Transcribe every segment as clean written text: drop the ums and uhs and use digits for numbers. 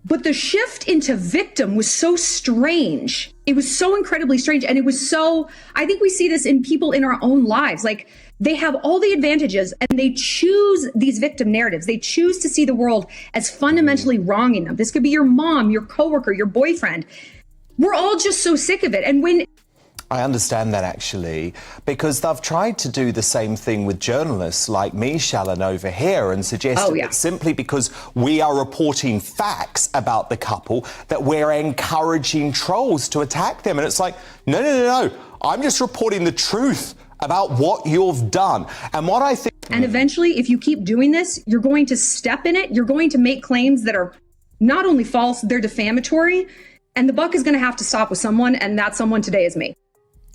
But the shift into victim was so strange. It was so incredibly strange. And it was so, I think we see this in people in our own lives. Like, they have all the advantages and they choose these victim narratives. They choose to see the world as fundamentally wronging them. This could be your mom, your coworker, your boyfriend. We're all just so sick of it. And when I understand that, actually, because they've tried to do the same thing with journalists like me, Shalon, over here, and suggested that simply because we are reporting facts about the couple that we're encouraging trolls to attack them. And it's like, no. I'm just reporting the truth about what you've done. And what I think... And eventually, if you keep doing this, you're going to step in it. You're going to make claims that are not only false, they're defamatory. And the buck is going to have to stop with someone. And that someone today is me.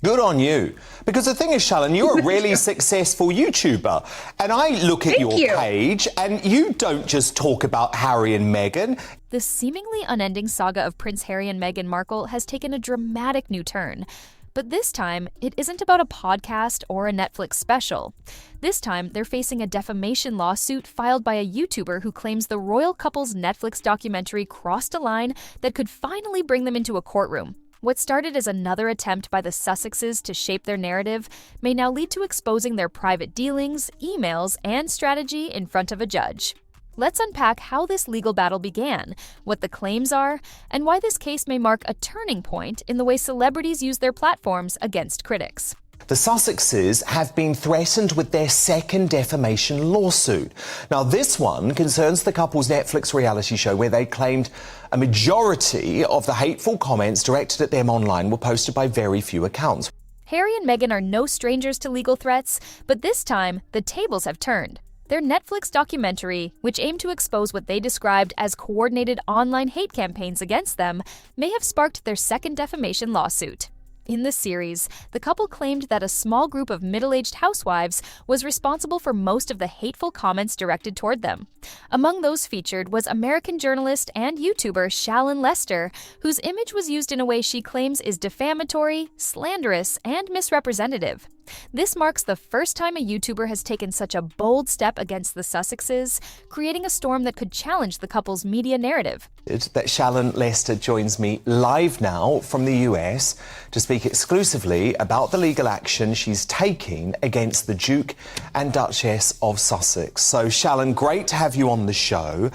Good on you. Because the thing is, Shalon, you're a really successful YouTuber. And I look at your page and you don't just talk about Harry and Meghan. The seemingly unending saga of Prince Harry and Meghan Markle has taken a dramatic new turn. But this time, it isn't about a podcast or a Netflix special. This time, they're facing a defamation lawsuit filed by a YouTuber who claims the royal couple's Netflix documentary crossed a line that could finally bring them into a courtroom. What started as another attempt by the Sussexes to shape their narrative may now lead to exposing their private dealings, emails, and strategy in front of a judge. Let's unpack how this legal battle began, what the claims are, and why this case may mark a turning point in the way celebrities use their platforms against critics. The Sussexes have been threatened with their second defamation lawsuit. Now, this one concerns the couple's Netflix reality show where they claimed a majority of the hateful comments directed at them online were posted by very few accounts. Harry and Meghan are no strangers to legal threats, but this time, the tables have turned. Their Netflix documentary, which aimed to expose what they described as coordinated online hate campaigns against them, may have sparked their second defamation lawsuit. In the series, the couple claimed that a small group of middle-aged housewives was responsible for most of the hateful comments directed toward them. Among those featured was American journalist and YouTuber Shallon Lester, whose image was used in a way she claims is defamatory, slanderous, and misrepresentative. This marks the first time a YouTuber has taken such a bold step against the Sussexes, creating a storm that could challenge the couple's media narrative. That Shalon Lester joins me live now from the US to speak exclusively about the legal action she's taking against the Duke and Duchess of Sussex. So, Shalon, great to have you on the show.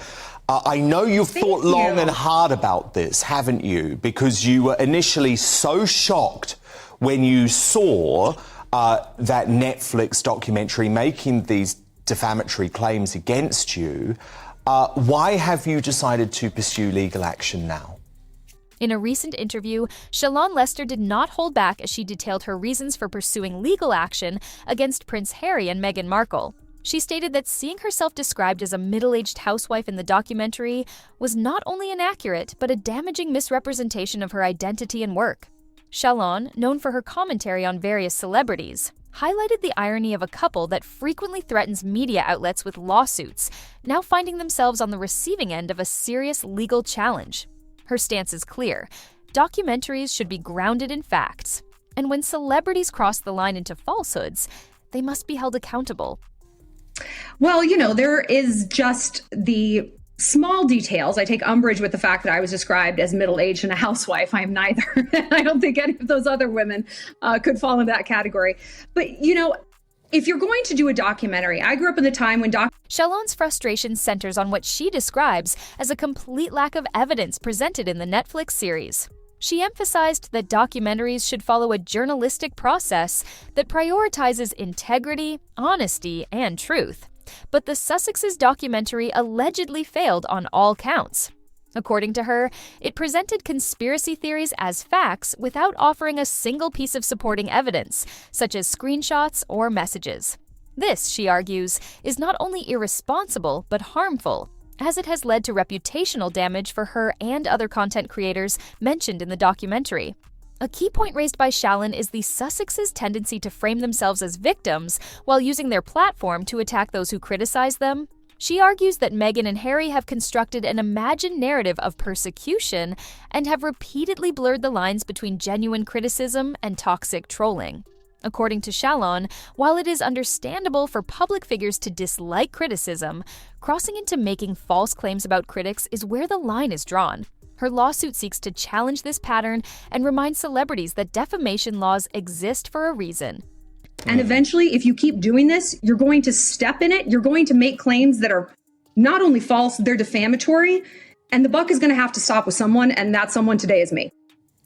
I know you've thought long and hard about this, haven't you? Because you were initially so shocked when you saw that Netflix documentary making these defamatory claims against you. Why have you decided to pursue legal action now? In a recent interview, Shalon Lester did not hold back as she detailed her reasons for pursuing legal action against Prince Harry and Meghan Markle. She stated that seeing herself described as a middle-aged housewife in the documentary was not only inaccurate, but a damaging misrepresentation of her identity and work. Shalon, known for her commentary on various celebrities, highlighted the irony of a couple that frequently threatens media outlets with lawsuits, now finding themselves on the receiving end of a serious legal challenge. Her stance is clear. Documentaries should be grounded in facts. And when celebrities cross the line into falsehoods, they must be held accountable. Well, there is just the small details. I take umbrage with the fact that I was described as middle-aged and a housewife. I am neither. I don't think any of those other women could fall into that category. But, if you're going to do a documentary, I grew up in the time when Shalon's frustration centers on what she describes as a complete lack of evidence presented in the Netflix series. She emphasized that documentaries should follow a journalistic process that prioritizes integrity, honesty, and truth. But the Sussexes documentary allegedly failed on all counts. According to her, it presented conspiracy theories as facts without offering a single piece of supporting evidence, such as screenshots or messages. This, she argues, is not only irresponsible but harmful, as it has led to reputational damage for her and other content creators mentioned in the documentary. A key point raised by Shalon is the Sussexes' tendency to frame themselves as victims while using their platform to attack those who criticize them. She argues that Meghan and Harry have constructed an imagined narrative of persecution and have repeatedly blurred the lines between genuine criticism and toxic trolling. According to Shalon, while it is understandable for public figures to dislike criticism, crossing into making false claims about critics is where the line is drawn. Her lawsuit seeks to challenge this pattern and remind celebrities that defamation laws exist for a reason. And eventually, if you keep doing this, you're going to step in it. You're going to make claims that are not only false, they're defamatory. And the buck is going to have to stop with someone, and that someone today is me.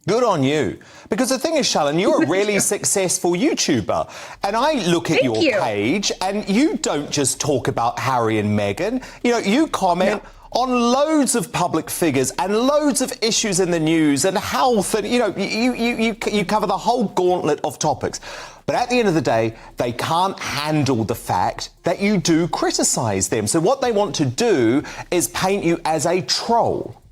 Good on you. Because the thing is, Shalon, you're a really successful YouTuber. And I look at your page, and you don't just talk about Harry and Meghan. You know, you comment on loads of public figures and loads of issues in the news and health, and, you know, you cover the whole gauntlet of topics. But at the end of the day, they can't handle the fact that you do criticise them. So what they want to do is paint you as a troll.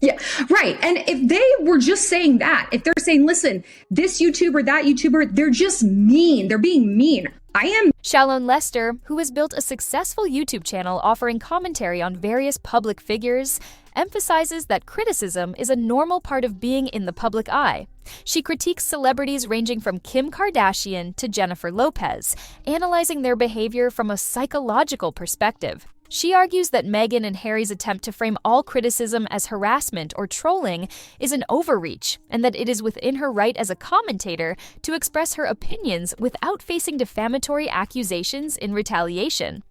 Yeah, right. And if they were just saying that, if they're saying, listen, this YouTuber, that YouTuber, they're just mean. They're being mean. I am. Shalon Lester, who has built a successful YouTube channel offering commentary on various public figures, emphasizes that criticism is a normal part of being in the public eye. She critiques celebrities ranging from Kim Kardashian to Jennifer Lopez, analyzing their behavior from a psychological perspective. She argues that Meghan and Harry's attempt to frame all criticism as harassment or trolling is an overreach, and that it is within her right as a commentator to express her opinions without facing defamatory accusations in retaliation.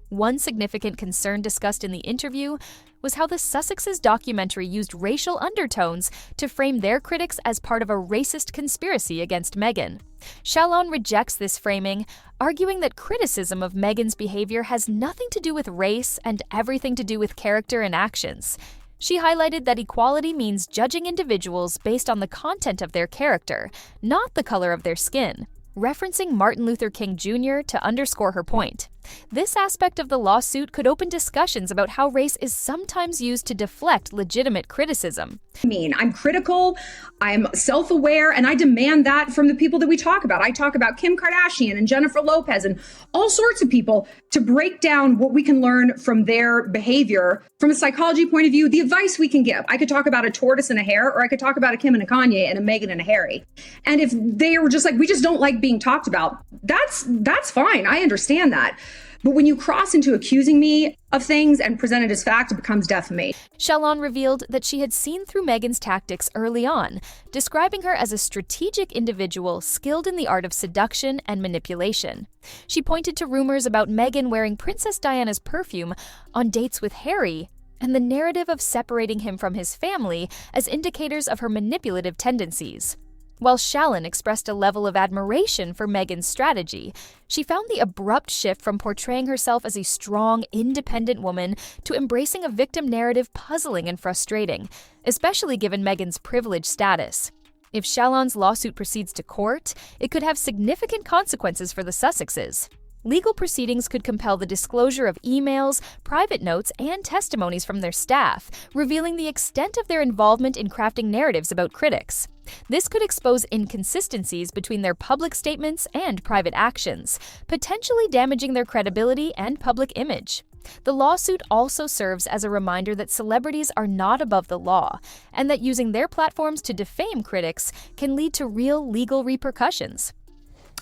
One significant concern discussed in the interview was how the Sussexes documentary used racial undertones to frame their critics as part of a racist conspiracy against Meghan. Shalon rejects this framing, arguing that criticism of Meghan's behavior has nothing to do with race and everything to do with character and actions. She highlighted that equality means judging individuals based on the content of their character, not the color of their skin, referencing Martin Luther King Jr. to underscore her point. This aspect of the lawsuit could open discussions about how race is sometimes used to deflect legitimate criticism. I'm critical, I'm self-aware, and I demand that from the people that we talk about. I talk about Kim Kardashian and Jennifer Lopez and all sorts of people to break down what we can learn from their behavior from a psychology point of view, the advice we can give. I could talk about a tortoise and a hare, or I could talk about a Kim and a Kanye and a Meghan and a Harry. And if they were just like, we just don't like being talked about, that's fine. I understand that. But when you cross into accusing me of things and present it as fact, it becomes defamation. Shalon revealed that she had seen through Meghan's tactics early on, describing her as a strategic individual skilled in the art of seduction and manipulation. She pointed to rumors about Meghan wearing Princess Diana's perfume on dates with Harry, and the narrative of separating him from his family as indicators of her manipulative tendencies. While Shalon expressed a level of admiration for Meghan's strategy, she found the abrupt shift from portraying herself as a strong, independent woman to embracing a victim narrative puzzling and frustrating, especially given Meghan's privileged status. If Shalon's lawsuit proceeds to court, it could have significant consequences for the Sussexes. Legal proceedings could compel the disclosure of emails, private notes, and testimonies from their staff, revealing the extent of their involvement in crafting narratives about critics. This could expose inconsistencies between their public statements and private actions, potentially damaging their credibility and public image. The lawsuit also serves as a reminder that celebrities are not above the law, and that using their platforms to defame critics can lead to real legal repercussions.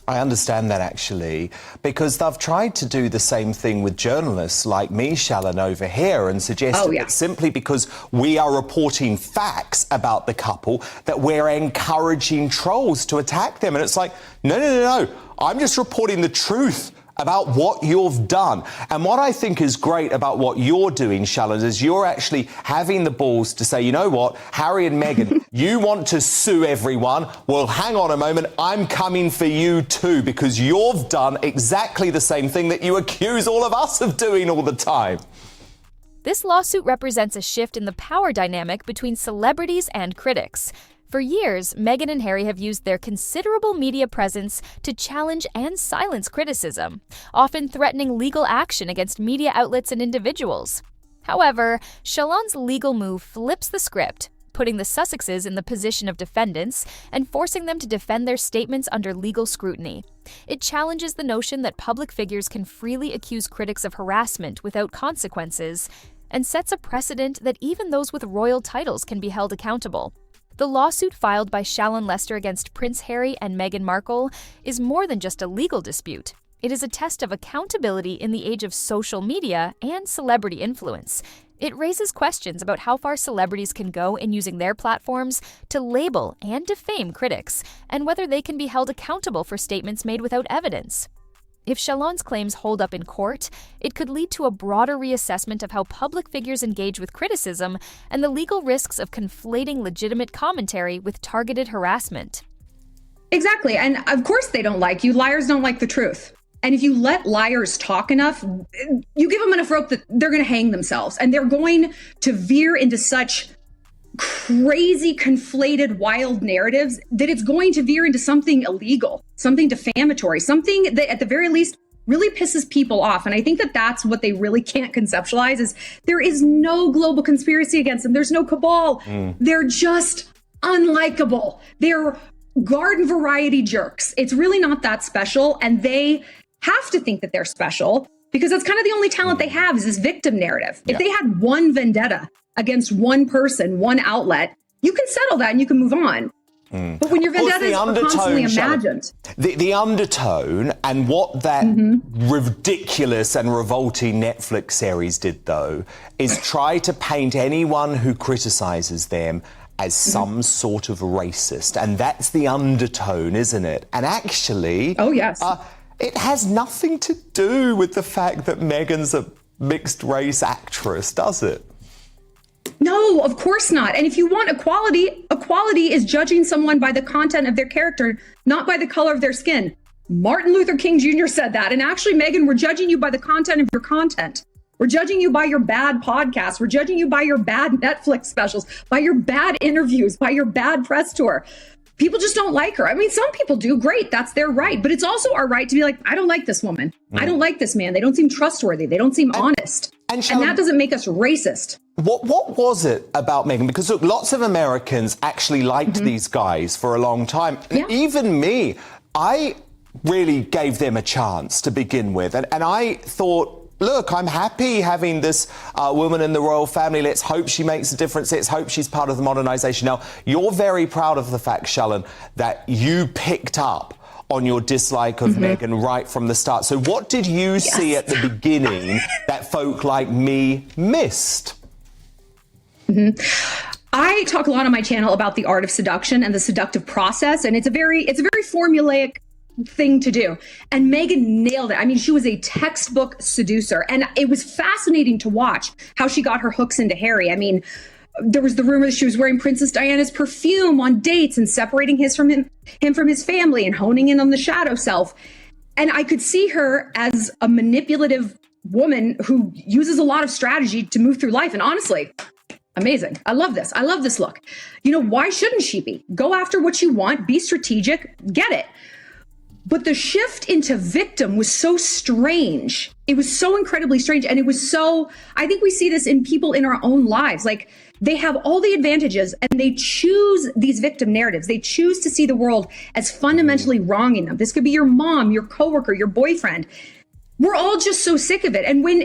I understand that, actually, because they've tried to do the same thing with journalists like me, Shalon, over here, and suggested that simply because we are reporting facts about the couple that we're encouraging trolls to attack them. And it's like, no. I'm just reporting the truth about what you've done. And what I think is great about what you're doing, Shalon, is you're actually having the balls to say, you know what, Harry and Meghan, you want to sue everyone. Well, hang on a moment, I'm coming for you too, because you've done exactly the same thing that you accuse all of us of doing all the time. This lawsuit represents a shift in the power dynamic between celebrities and critics. For years, Meghan and Harry have used their considerable media presence to challenge and silence criticism, often threatening legal action against media outlets and individuals. However, Shalon's legal move flips the script, putting the Sussexes in the position of defendants and forcing them to defend their statements under legal scrutiny. It challenges the notion that public figures can freely accuse critics of harassment without consequences, and sets a precedent that even those with royal titles can be held accountable. The lawsuit filed by Shalon Lester against Prince Harry and Meghan Markle is more than just a legal dispute. It is a test of accountability in the age of social media and celebrity influence. It raises questions about how far celebrities can go in using their platforms to label and defame critics, and whether they can be held accountable for statements made without evidence. If Shalon's claims hold up in court, it could lead to a broader reassessment of how public figures engage with criticism and the legal risks of conflating legitimate commentary with targeted harassment. Exactly. And of course they don't like you. Liars don't like the truth. And if you let liars talk enough, you give them enough rope that they're going to hang themselves. And they're going to veer into such crazy, conflated, wild narratives that it's going to veer into something illegal, something defamatory, something that at the very least really pisses people off. And I think that that's what they really can't conceptualize is there is no global conspiracy against them. There's no cabal. They're just unlikable. They're garden variety jerks. It's really not that special. And they have to think that they're special because that's kind of the only talent they have is this victim narrative. If they had one vendetta against one person, one outlet, you can settle that and you can move on. But when your vendetta is constantly imagined. The undertone and what that ridiculous and revolting Netflix series did, though, is try to paint anyone who criticizes them as some sort of racist. And that's the undertone, isn't it? And actually... Oh, yes. It has nothing to do with the fact that Meghan's a mixed race actress, does it? No, of course not. And if you want equality, equality is judging someone by the content of their character, not by the color of their skin. Martin Luther King Jr. said that. And actually, Meghan, we're judging you by the content of your content. We're judging you by your bad podcasts. We're judging you by your bad Netflix specials, by your bad interviews, by your bad press tour. People just don't like her. I mean, some people do. Great. That's their right. But it's also our right to be like, I don't like this woman. I don't like this man. They don't seem trustworthy. They don't seem honest. And that doesn't make us racist. What was it about Meghan? Because look, lots of Americans actually liked these guys for a long time. Yeah. Even me, I really gave them a chance to begin with. And I thought, look, I'm happy having this woman in the royal family. Let's hope she makes a difference. Let's hope she's part of the modernization. Now, you're very proud of the fact, Shalon, that you picked up on your dislike of Meghan right from the start. So what did you see at the beginning that folk like me missed? I talk a lot on my channel about the art of seduction and the seductive process. And it's a very formulaic thing to do. And Meghan nailed it. I mean, she was a textbook seducer. And it was fascinating to watch how she got her hooks into Harry. I mean, there was the rumor that she was wearing Princess Diana's perfume on dates and separating him from his family and honing in on the shadow self. And I could see her as a manipulative woman who uses a lot of strategy to move through life. And honestly, amazing. I love this. I love this look. You know, why shouldn't she be? Go after what you want, be strategic, get it. But the shift into victim was so strange. It was so incredibly strange. And it was so, I think we see this in people in our own lives. Like they have all the advantages and they choose these victim narratives. They choose to see the world as fundamentally wronging them. This could be your mom, your coworker, your boyfriend. We're all just so sick of it. And when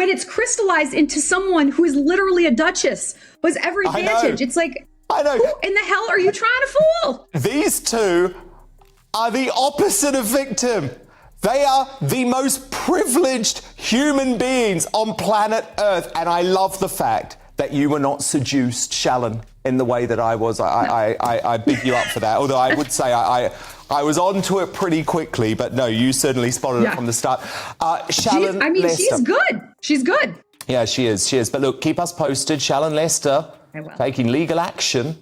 it's crystallized into someone who is literally a duchess, who has every advantage, it's like, I know. Who in the hell are you trying to fool? These two are the opposite of victim. They are the most privileged human beings on planet Earth. And I love the fact that you were not seduced, Shalon, in the way that I was. I big you up for that. Although I would say I was onto it pretty quickly, but no, you certainly spotted it from the start. Shalon Lester. She's good. She's good. Yeah, she is. But look, keep us posted. Shalon Lester taking legal action.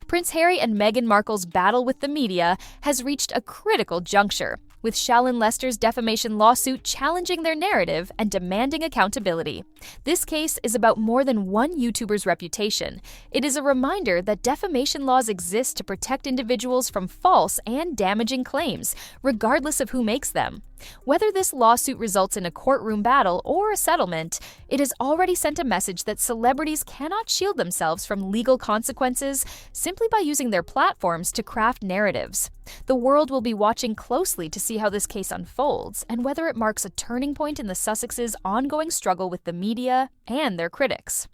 Prince Harry and Meghan Markle's battle with the media has reached a critical juncture, with Shalon Lester's defamation lawsuit challenging their narrative and demanding accountability. This case is about more than one YouTuber's reputation. It is a reminder that defamation laws exist to protect individuals from false and damaging claims, regardless of who makes them. Whether this lawsuit results in a courtroom battle or a settlement, it has already sent a message that celebrities cannot shield themselves from legal consequences simply by using their platforms to craft narratives. The world will be watching closely to see how this case unfolds and whether it marks a turning point in the Sussexes' ongoing struggle with the media and their critics.